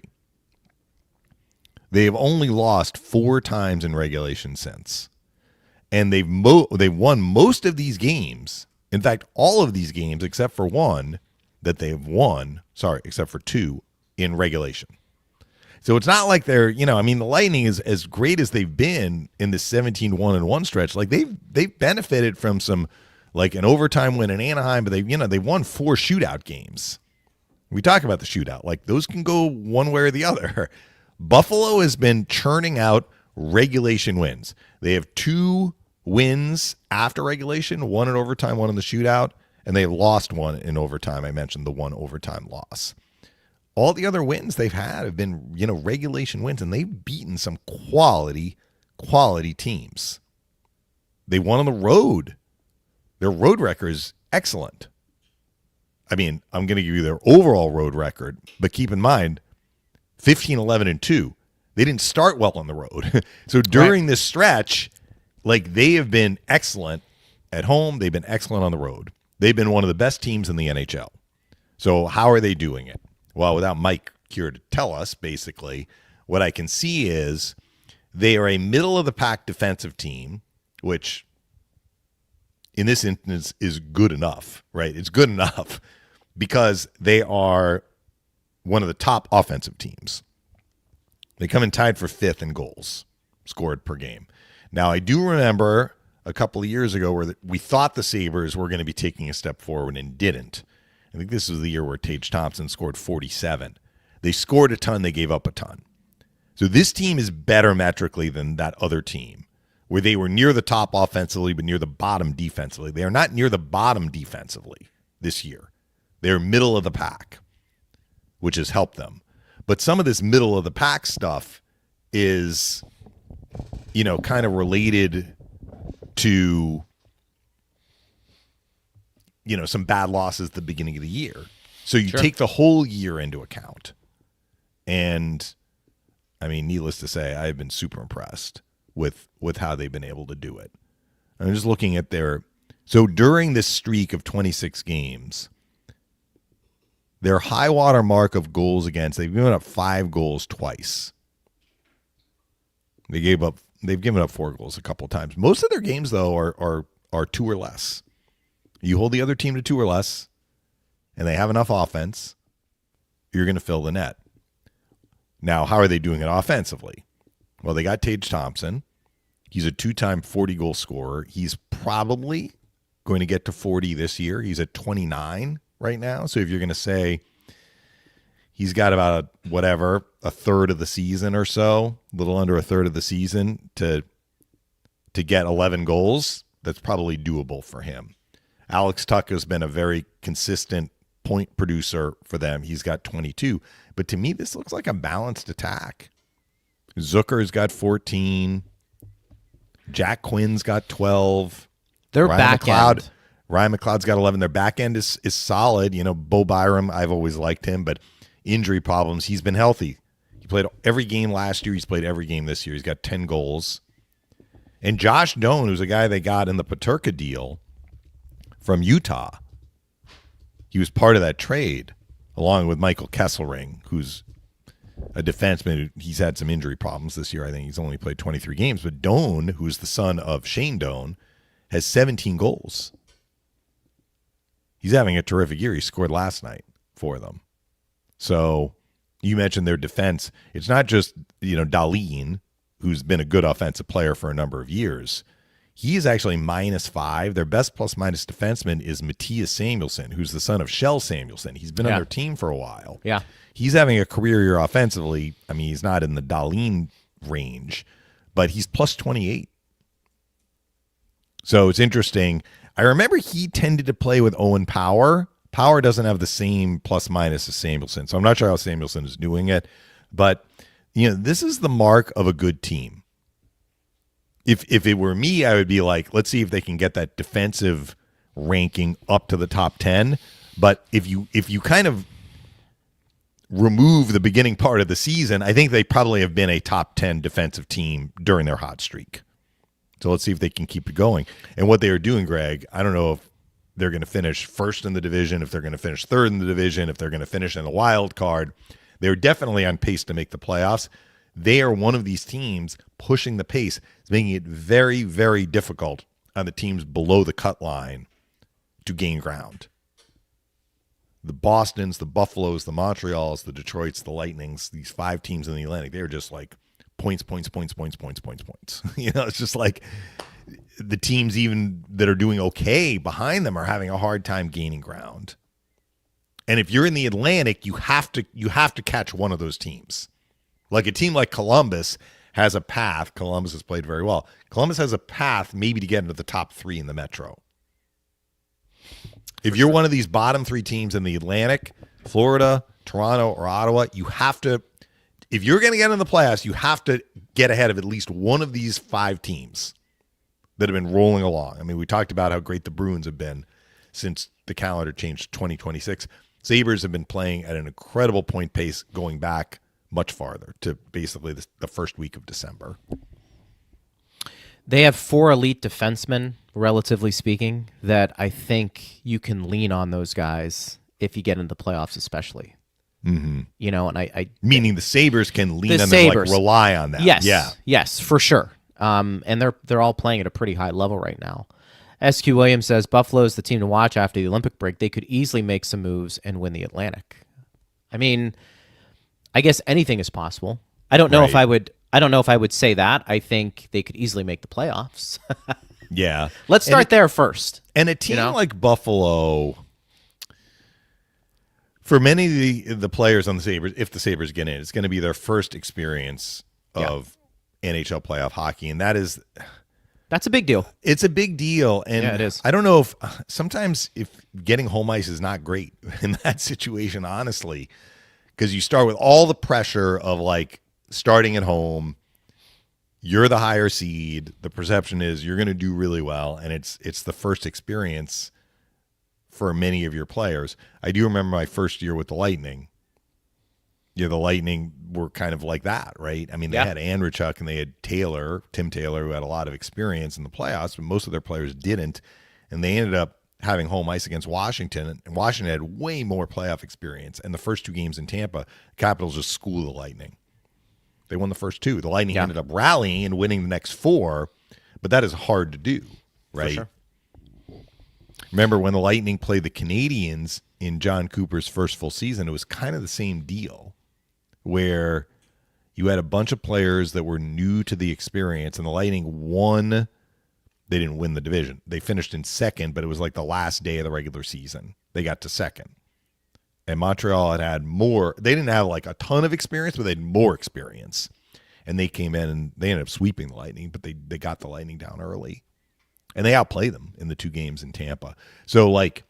They have only lost 4 times in regulation since. And they've won most of these games. In fact, all of these games except for one that they've won, except for 2 in regulation. So it's not like they're, the Lightning is as great as they've been in the 17-1-1 stretch. Like they've benefited from some, like an overtime win in Anaheim, but they won 4 shootout games. We talk about the shootout. Like those can go one way or the other. Buffalo has been churning out regulation wins. They have 2 wins after regulation, 1 in overtime, 1 in the shootout, and they lost 1 in overtime. I mentioned the 1 overtime loss. All the other wins they've had have been, regulation wins, and they've beaten some quality teams. They won on the road. Their road record is excellent. I mean, I'm going to give you their overall road record, but keep in mind, 15-11-2. They didn't start well on the road. So during this stretch, like they have been excellent at home. They've been excellent on the road. They've been one of the best teams in the NHL. So how are they doing it? Well, without Mike here to tell us, basically, what I can see is they are a middle-of-the-pack defensive team, which in this instance is good enough, right? It's good enough because they are one of the top offensive teams. They come in tied for 5th in goals scored per game. Now, I do remember a couple of years ago where we thought the Sabres were going to be taking a step forward and didn't. I think this was the year where Tage Thompson scored 47. They scored a ton. They gave up a ton. So this team is better metrically than that other team, where they were near the top offensively but near the bottom defensively. They are not near the bottom defensively this year. They're middle of the pack, which has helped them. But some of this middle of the pack stuff is, kind of related to some bad losses at the beginning of the year. So you take the whole year into account. And, I mean, needless to say, I've been super impressed with how they've been able to do it. I'm just looking at so during this streak of 26 games, their high water mark of goals against, they've given up 5 goals twice. They've given up 4 goals a couple of times. Most of their games, though, are 2 or less. You hold the other team to 2 or less, and they have enough offense, you're going to fill the net. Now, how are they doing it offensively? Well, they got Tage Thompson. He's a 2-time 40-goal scorer. He's probably going to get to 40 this year. He's at 29 right now. So if you're going to say he's got about a third of the season or so, a little under a third of the season to get 11 goals, that's probably doable for him. Alex Tuch has been a very consistent point producer for them. He's got 22. But to me, this looks like a balanced attack. Zucker's got 14. Jack Quinn's got 12. Their back end. Ryan McLeod's got 11. Their back end is solid. Bo Byram, I've always liked him, but injury problems. He's been healthy. He played every game last year. He's played every game this year. He's got 10 goals. And Josh Doan, who's a guy they got in the Paterka deal from Utah, he was part of that trade, along with Michael Kesselring, who's a defenseman. He's had some injury problems this year. I think he's only played 23 games. But Doan, who's the son of Shane Doan, has 17 goals. He's having a terrific year. He scored last night for them. So you mentioned their defense. It's not just, Dahlin, who's been a good offensive player for a number of years. He is actually -5. Their best plus-minus defenseman is Mattias Samuelsson, who's the son of Kjell Samuelsson. He's been on their team for a while. Yeah. He's having a career year offensively. I mean, he's not in the Dahlin range, but he's +28. So it's interesting. I remember he tended to play with Owen Power. Power doesn't have the same plus-minus as Samuelsson, so I'm not sure how Samuelsson is doing it. But, this is the mark of a good team. if it were me, I would be like, let's see if they can get that defensive ranking up to the top 10. But if you kind of remove the beginning part of the season, I think they probably have been a top 10 defensive team during their hot streak. So let's see if they can keep it going. And what they are doing, Greg, I don't know if they're going to finish first in the division, if they're going to finish third in the division, if they're going to finish in the wild card. They're definitely on pace to make the playoffs. They are one of these teams pushing the pace. It's making it very, very difficult on the teams below the cut line to gain ground. The Bostons, the Buffaloes, the Montreals, the Detroits, the Lightnings, these 5 teams in the Atlantic, they're just like points. It's just like the teams even that are doing okay behind them are having a hard time gaining ground. And if you're in the Atlantic, you have to catch one of those teams. Like a team like Columbus has a path. Columbus has played very well. Columbus has a path maybe to get into the top 3 in the Metro. If you're one of these bottom 3 teams in the Atlantic, Florida, Toronto, or Ottawa, you have to, if you're going to get in the playoffs, you have to get ahead of at least one of these 5 teams that have been rolling along. I mean, we talked about how great the Bruins have been since the calendar changed to 2026. Sabres have been playing at an incredible point pace going back much farther to basically the first week of December. They have 4 elite defensemen, relatively speaking, that I think you can lean on those guys if you get into the playoffs, especially. Mm-hmm. You know, and I meaning the Sabres can lean the on Sabres. them, like rely on them. Yes, Yeah. yes, for sure. And they're all playing at a pretty high level right now. SQ Williams says Buffalo is the team to watch after the Olympic break. They could easily make some moves and win the Atlantic. I mean, I guess anything is possible. I don't know if I would say that. I think they could easily make the playoffs. Yeah. Let's start there first. And a team like Buffalo, for many of the players on the Sabres, if the Sabres get in, it's going to be their first experience of NHL playoff hockey. And that's a big deal. It's a big deal. And it is. I don't know if sometimes if getting home ice is not great in that situation, honestly, because you start with all the pressure of like starting at home. You're the higher seed. The perception is you're going to do really well, and it's the first experience for many of your players. I do remember my first year with the Lightning. Yeah, the Lightning were kind of like that, right? I mean, they had Andrechuk and they had Tim Taylor, who had a lot of experience in the playoffs, but most of their players didn't, and they ended up having home ice against Washington, and Washington had way more playoff experience. And the first 2 games in Tampa, Capitals just schooled the Lightning. They won the first 2. The Lightning ended up rallying and winning the next 4, but that is hard to do, right? For sure. Remember when the Lightning played the Canadiens in John Cooper's first full season, it was kind of the same deal where you had a bunch of players that were new to the experience, and the Lightning won. They didn't win the division. They finished in second, but it was like the last day of the regular season. They got to second. And Montreal had more. They didn't have like a ton of experience, but they had more experience. And they came in and they ended up sweeping the Lightning, but they got the Lightning down early. And they outplayed them in the 2 games in Tampa. So like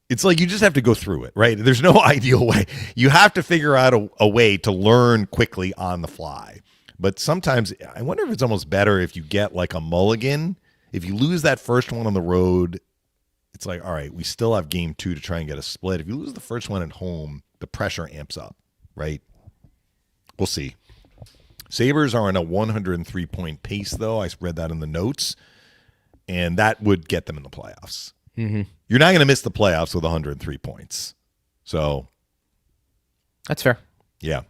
it's like you just have to go through it, right? There's no ideal way. You have to figure out a way to learn quickly on the fly. But sometimes I wonder if it's almost better if you get like a mulligan. If you lose that first one on the road, it's like, all right, we still have game 2 to try and get a split. If you lose the first one at home, the pressure amps up, right? We'll see. Sabres are on a 103-point pace, though. I read that in the notes, and that would get them in the playoffs. Mm-hmm. You're not going to miss the playoffs with 103 points. So That's fair. Yeah.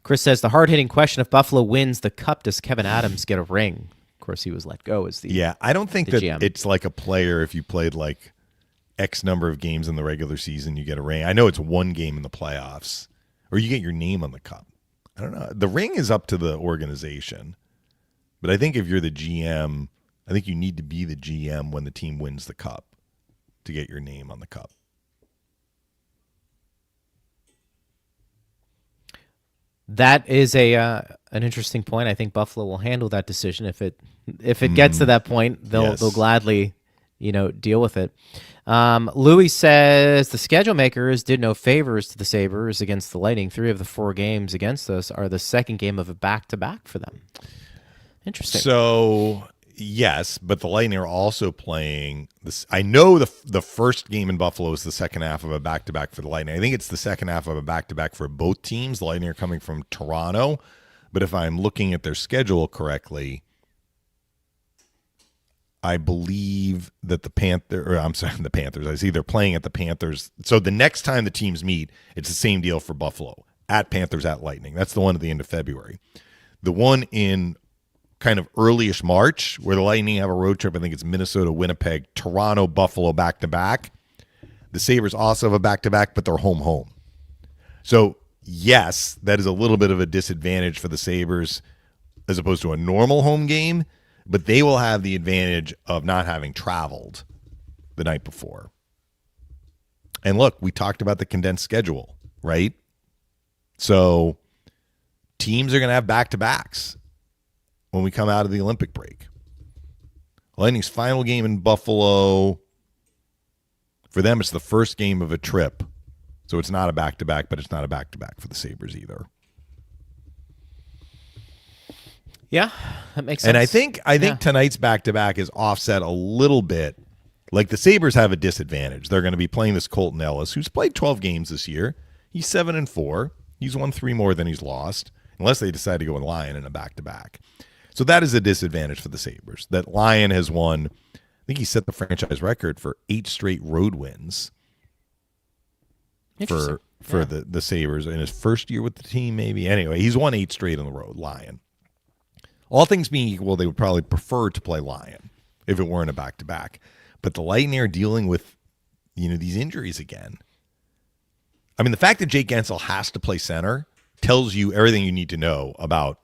Chris says the hard-hitting question: if Buffalo wins the Cup, does Kevin Adams get a ring? Of course, he was let go as the I don't think that GM. It's like a player. If you played like X number of games in the regular season, you get a ring. I know it's 1 game in the playoffs, or you get your name on the cup. I don't know. The ring is up to the organization, but I think if you're the GM, I think you need to be the GM when the team wins the cup to get your name on the cup. That is an interesting point. I think Buffalo will handle that decision if it gets to that point. They'll gladly, deal with it. Louis says the schedule makers did no favors to the Sabres against the Lightning. 3 of the 4 games against us are the second game of a back-to-back for them. Interesting. So, yes, but the Lightning are also playing this. I know the first game in Buffalo is the second half of a back-to-back for the Lightning. I think it's the second half of a back-to-back for both teams. The Lightning are coming from Toronto, but if I'm looking at their schedule correctly, I believe that the Panthers. I see they're playing at the Panthers. So the next time the teams meet, it's the same deal for Buffalo. At Panthers, at Lightning. That's the one at the end of February. The one in kind of early-ish March, where the Lightning have a road trip, I think it's Minnesota, Winnipeg, Toronto, Buffalo back-to-back. The Sabres also have a back-to-back, but they're home. So, yes, that is a little bit of a disadvantage for the Sabres as opposed to a normal home game, but they will have the advantage of not having traveled the night before. And look, we talked about the condensed schedule, right? So teams are going to have back-to-backs when we come out of the Olympic break. Lightning's final game in Buffalo, for them, it's the first game of a trip. So it's not a back-to-back, but it's not a back-to-back for the Sabres either. Yeah, that makes sense. And I think tonight's back-to-back is offset a little bit. Like the Sabres have a disadvantage. They're going to be playing this Colton Ellis, who's played 12 games this year. He's 7-4. He's won 3 more than he's lost, unless they decide to go with Lyon in a back-to-back. So that is a disadvantage for the Sabres. That Lyon has won, I think he set the franchise record for 8 straight road wins for the Sabres in his first year with the team, maybe. Anyway, he's won 8 straight on the road, Lyon. All things being equal, they would probably prefer to play Lyon if it weren't a back-to-back. But the Lightning are dealing with, these injuries again. I mean, the fact that Jake Gensel has to play center tells you everything you need to know about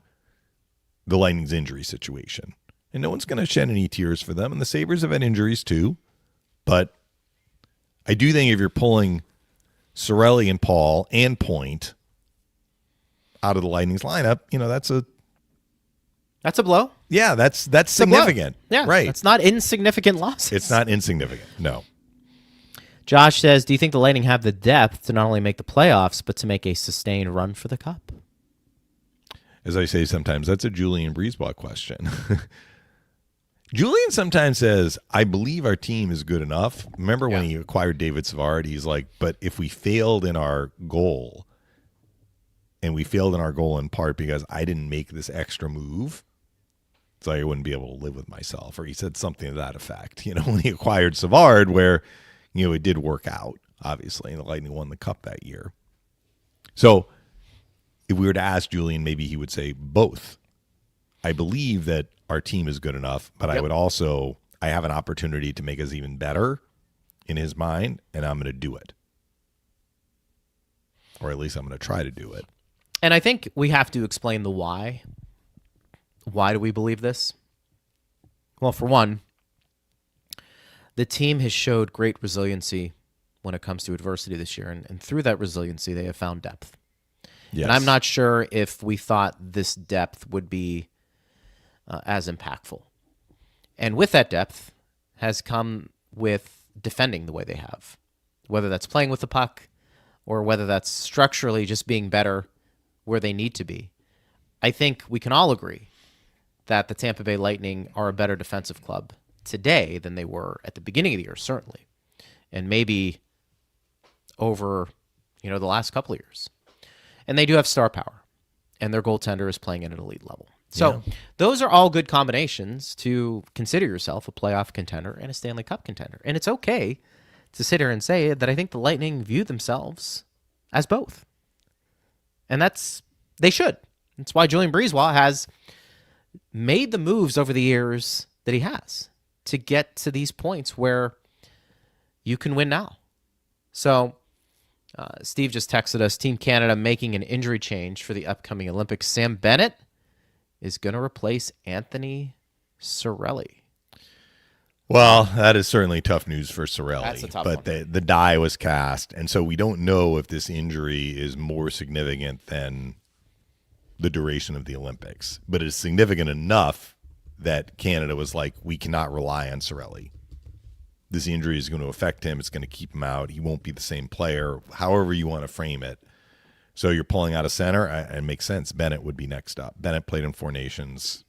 the Lightning's injury situation. And no one's going to shed any tears for them. And the Sabres have had injuries too. But I do think if you're pulling Cirelli and Paul and Point out of the Lightning's lineup, that's a blow. Yeah, that's significant. Yeah, right. That's not insignificant losses. It's not insignificant. No. Josh says, do you think the Lightning have the depth to not only make the playoffs, but to make a sustained run for the Cup? As I say sometimes, that's a Julian Breezeball question. Julian sometimes says, I believe our team is good enough. Remember when he acquired David Savard, he's like, but if we failed in our goal, and we failed in our goal in part because I didn't make this extra move, so I wouldn't be able to live with myself. Or he said something to that effect, when he acquired Savard, where it did work out, obviously, and the Lightning won the Cup that year. So if we were to ask Julian, maybe he would say both. I believe that our team is good enough, but I have an opportunity to make us even better in his mind, and I'm going to do it. Or at least I'm going to try to do it. And I think we have to explain the why. Why do we believe this? Well, for one, the team has showed great resiliency when it comes to adversity this year, and through that resiliency, they have found depth. Yes. And I'm not sure if we thought this depth would be as impactful. And with that depth has come with defending the way they have, whether that's playing with the puck or whether that's structurally just being better where they need to be. I think we can all agree that the Tampa Bay Lightning are a better defensive club today than they were at the beginning of the year, certainly, and maybe over the last couple of years. And they do have star power, and their goaltender is playing at an elite level. So those are all good combinations to consider yourself a playoff contender and a Stanley Cup contender. And it's okay to sit here and say that I think the Lightning view themselves as both. And they should. That's why Julian Breezeball has made the moves over the years that he has to get to these points where you can win now. So Steve just texted us, Team Canada making an injury change for the upcoming Olympics. Sam Bennett is going to replace Anthony Cirelli. Well, that is certainly tough news for Cirelli. That's a tough but one. The die was cast, and so we don't know if this injury is more significant than the duration of the Olympics. But it's significant enough that Canada was like, we cannot rely on Cirelli. This injury is going to affect him. It's going to keep him out. He won't be the same player, however you want to frame it. So you're pulling out a center, and it makes sense. Bennett would be next up. Bennett played in 4 Nations.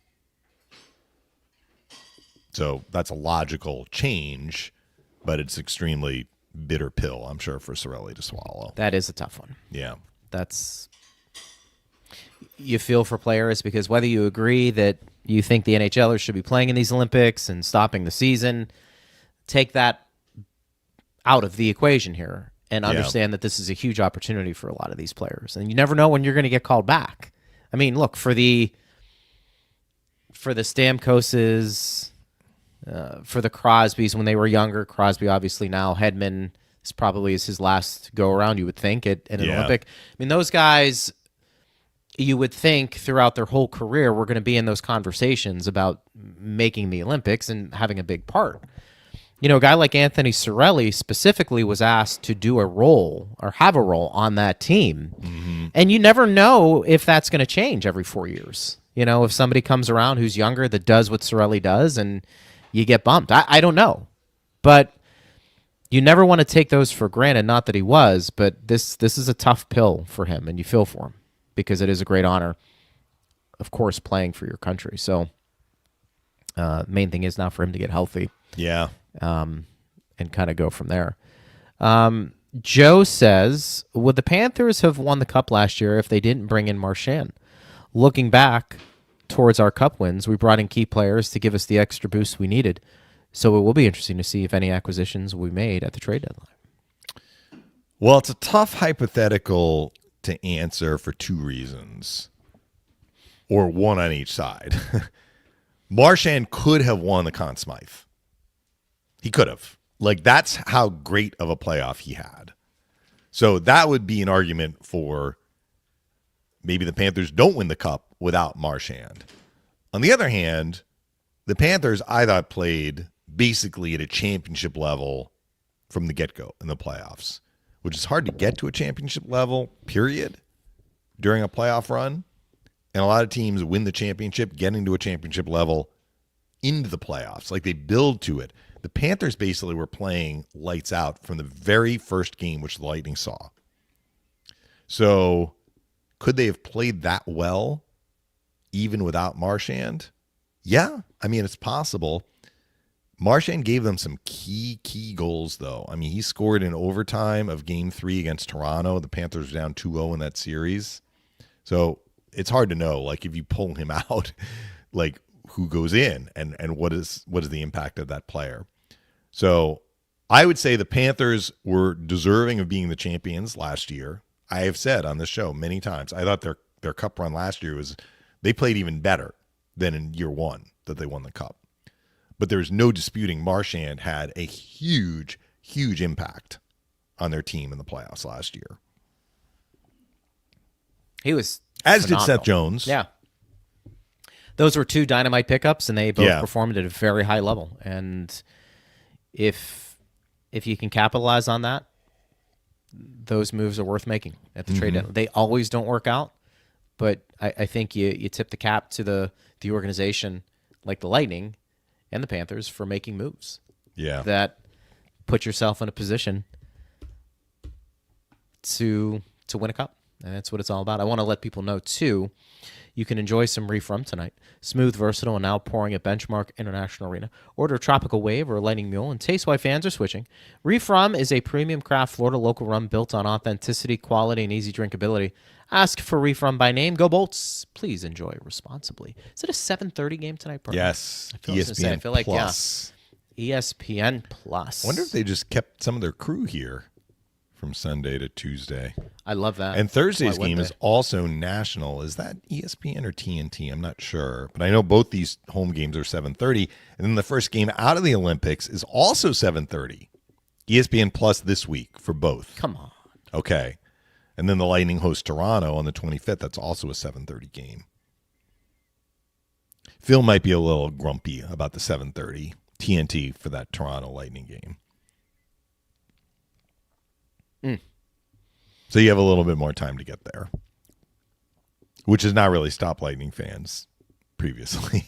So that's a logical change, but it's extremely bitter pill, I'm sure, for Cirelli to swallow. That is a tough one. Yeah. You feel for players because whether you agree that you think the NHLers should be playing in these Olympics and stopping the season, take that out of the equation here and understand that this is a huge opportunity for a lot of these players. And you never know when you're going to get called back. I mean, look, for the Stamkoses, for the Crosbys when they were younger, Crosby obviously now, Hedman is probably his last go-around, you would think, at an Olympic. I mean, those guys, you would think throughout their whole career were going to be in those conversations about making the Olympics and having a big part. You know, a guy like Anthony Cirelli specifically was asked to do a role or have a role on that team. Mm-hmm. And you never know if that's going to change every 4 years. You know, if somebody comes around who's younger that does what Cirelli does and you get bumped. I don't know. But you never want to take those for granted. Not that he was, but this is a tough pill for him, and you feel for him because it is a great honor, of course, playing for your country. So main thing is now for him to get healthy. Yeah. And kind of go from there. Joe says, would the Panthers have won the Cup last year if they didn't bring in Marchand? Looking back towards our Cup wins, we brought in key players to give us the extra boost we needed. So it will be interesting to see if any acquisitions we made at the trade deadline. Well, it's a tough hypothetical to answer for two reasons, or one on each side. Marchand could have won the Conn Smythe. He could have. Like, that's how great of a playoff he had. So that would be an argument for maybe the Panthers don't win the Cup without Marchand. On the other hand, the Panthers, I thought, played basically at a championship level from the get-go in the playoffs, which is hard to get to a championship level, period, during a playoff run. And a lot of teams win the championship, getting to a championship level into the playoffs. Like, they build to it. The Panthers basically were playing lights out from the very first game, which the Lightning saw. So could they have played that well even without Marchand? Yeah, I mean, it's possible. Marchand gave them some key goals, though. I mean, he scored in overtime of Game 3 against Toronto. The Panthers were down 2-0 in that series. So it's hard to know, like, if you pull him out, like, who goes in and what is the impact of that player. So I would say the Panthers were deserving of being the champions last year. I have said on this show many times, I thought their Cup run last year they played even better than in year one that they won the Cup. But there's no disputing Marchand had a huge impact on their team in the playoffs last year. He was As phenomenal. did Seth Jones. Yeah. Those were two dynamite pickups, and they both performed at a very high level. And if you can capitalize on that, those moves are worth making at the trade deadline. They always don't work out, but I think you tip the cap to the organization like the Lightning and the Panthers for making moves. Yeah. That put yourself in a position to win a cup. And that's what it's all about. I want to let people know, too, you can enjoy some Reef Rum tonight. Smooth, versatile, and now pouring at Benchmark International Arena. Order a Tropical Wave or a Lightning Mule and taste why fans are switching. Reef Rum is a premium craft Florida local rum built on authenticity, quality, and easy drinkability. Ask for Reef Rum by name. Go Bolts. Please enjoy responsibly. Is it a 7:30 game tonight, Brian? Yes. ESPN I feel like, Plus. Yeah. ESPN Plus. I wonder if they just kept some of their crew here from Sunday to Tuesday. I love that. And Thursday's game is also national. Is that ESPN or TNT? I'm not sure. But I know both these home games are 7:30. And then the first game out of the Olympics is also 7:30. ESPN Plus this week for both. Come on. Okay. And then the Lightning host Toronto on the 25th. That's also a 7:30 game. Phil might be a little grumpy about the 7:30 TNT for that Toronto Lightning game. So you have a little bit more time to get there, which has not really stopped Lightning fans previously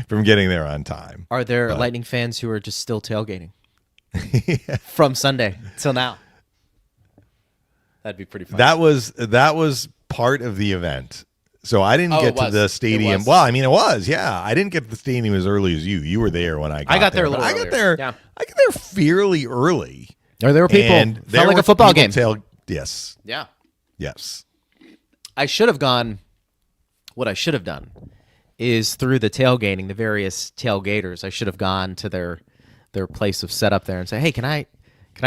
from getting there on time. Are there Lightning fans who are just still tailgating from Sunday till now? That'd be pretty fun. That was part of the event. So I didn't get to the stadium. Was. Well, I mean, it was, yeah. I didn't get to the stadium as early as you. You were there when I got there. A little I earlier. got there. Yeah. I got there fairly early. Or there were people. And there Felt like were a football game. Yes. Yeah. Yes. I should have gone. What I should have done is through the tailgating, the various tailgaters. I should have gone to their place of setup there and say, "Hey, can I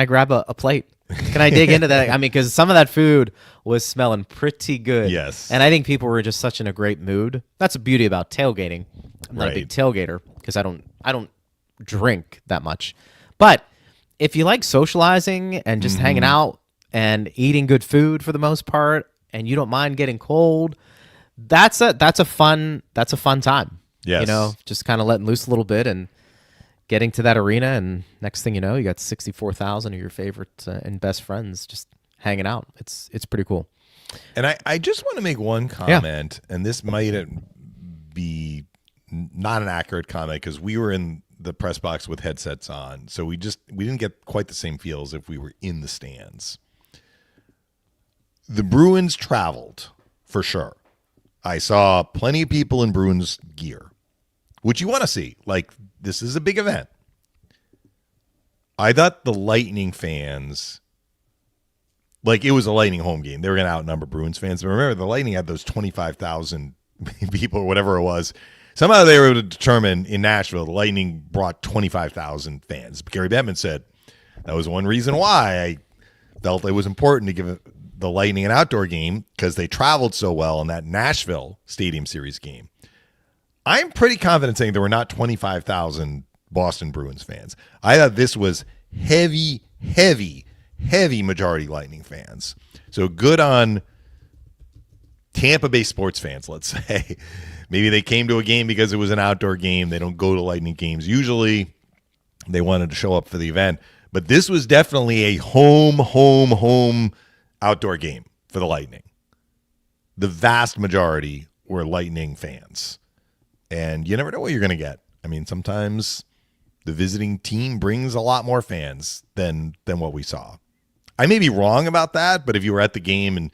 grab a plate? Can I dig into that?" I mean, because some of that food was smelling pretty good. Yes. And I think people were just such in a great mood. That's the beauty about tailgating. I'm not a big tailgater because I don't drink that much. But if you like socializing and just hanging out and eating good food for the most part, and you don't mind getting cold, that's a fun time. Yes. You know, just kind of letting loose a little bit and getting to that arena, and next thing you know, you got 64,000 of your favorite and best friends just hanging out. It's pretty cool. And I just want to make one comment, and this might be not an accurate comment because we were in the press box with headsets on, so we didn't get quite the same feel as if we were in the stands. The Bruins traveled, for sure. I saw plenty of people in Bruins gear, which you want to see. Like, this is a big event. I thought the Lightning fans, like, it was a Lightning home game. They were going to outnumber Bruins fans. But remember, the Lightning had those 25,000 people or whatever it was. Somehow they were able to determine in Nashville, the Lightning brought 25,000 fans. Gary Bettman said that was one reason why I felt it was important to give the Lightning an outdoor game, because they traveled so well in that Nashville Stadium Series game. I'm pretty confident saying there were not 25,000 Boston Bruins fans. I thought this was heavy majority Lightning fans. So good on Tampa Bay sports fans, let's say. Maybe they came to a game because it was an outdoor game. They don't go to Lightning games usually. They wanted to show up for the event. But this was definitely a home outdoor game for the Lightning. The vast majority were Lightning fans. And you never know what you're going to get. I mean, sometimes the visiting team brings a lot more fans than what we saw. I may be wrong about that, but if you were at the game and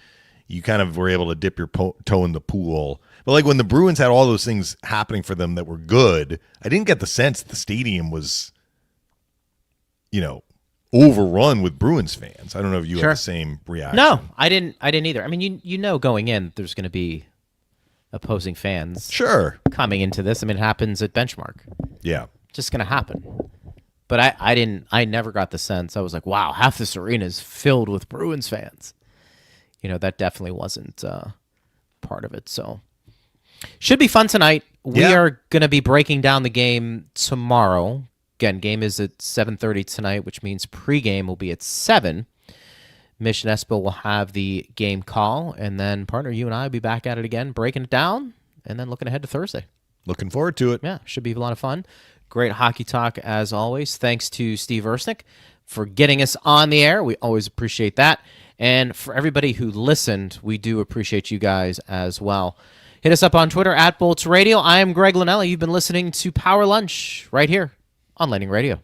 you kind of were able to dip your toe in the pool. But like when the Bruins had all those things happening for them that were good, I didn't get the sense the stadium was, overrun with Bruins fans. I don't know if you had the same reaction. No, I didn't either. I mean, you know going in there's going to be opposing fans coming into this. I mean, it happens at Benchmark. Yeah. Just going to happen. But I never got the sense. I was like, wow, half this arena is filled with Bruins fans. That definitely wasn't part of it. So should be fun tonight. We are going to be breaking down the game tomorrow. Again, game is at 7:30 tonight, which means pregame will be at 7. Mish and Espil will have the game call, and then, partner, you and I will be back at it again, breaking it down, and then looking ahead to Thursday. Looking forward to it. Yeah, should be a lot of fun. Great hockey talk, as always. Thanks to Steve Ersnick for getting us on the air. We always appreciate that. And for everybody who listened, we do appreciate you guys as well. Hit us up on Twitter, @Bolts Radio. I am Greg Linnelli. You've been listening to Power Lunch right here on Lightning Radio.